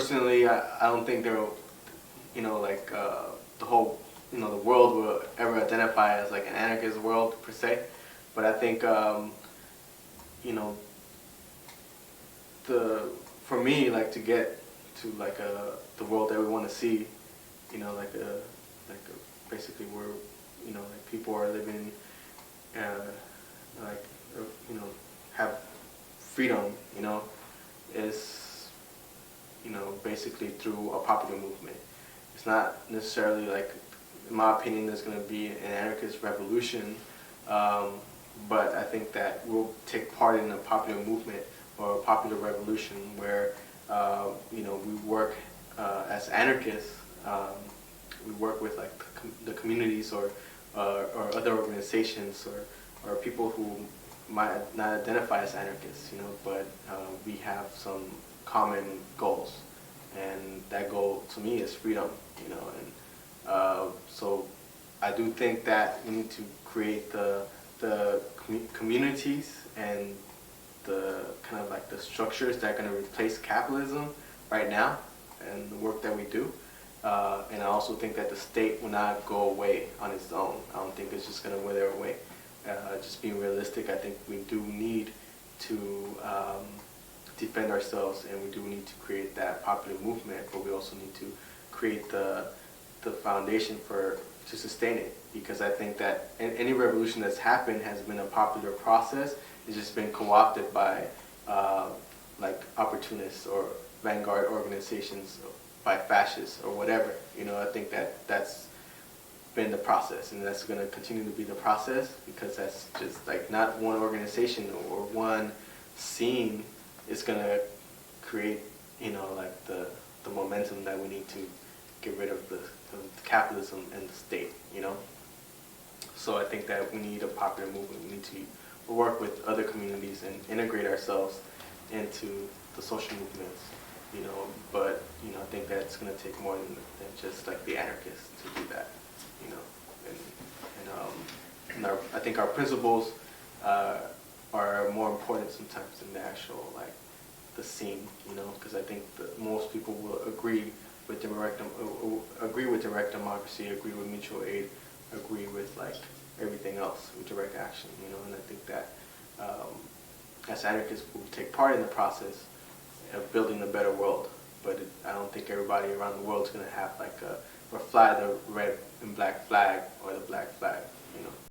personally, I don't think there, like the whole, the world will ever identify as like an anarchist world per se. But I think, for me, like to get to like the world that we want to see, basically where, like people are living, like, have freedom, is, basically through a popular movement. It's not necessarily like, in my opinion, there's going to be an anarchist revolution, but I think that we'll take part in a popular movement or a popular revolution where, we work as anarchists. We work with like the communities or other organizations or people who might not identify as anarchists, but we have some common goals, and that goal to me is freedom, and so I do think that we need to create the communities and the kind of like the structures that are going to replace capitalism right now and the work that we do. And I also think that the state will not go away on its own. I don't think it's just going to wither away. Just being realistic, I think we do need to defend ourselves, and we do need to create that popular movement, but we also need to create the foundation to sustain it, because I think that any revolution that's happened has been a popular process. It's just been co-opted by like opportunists or vanguard organizations, by fascists or whatever. I think that's been the process, and that's going to continue to be the process, because that's just like not one organization or one scene is going to create, like the momentum that we need to get rid of the capitalism and the state, So I think that we need a popular movement. We need to work with other communities and integrate ourselves into the social movements, but, I think that's going to take more than just like the anarchists to do that, I think our principles are more important sometimes than the actual, like, the scene, because I think that most people will agree with direct democracy, agree with mutual aid, agree with like everything else with direct action, and I think that as anarchists we'll take part in the process of building a better world, but I don't think everybody around the world is going to have like or fly the red and black flag or the black flag,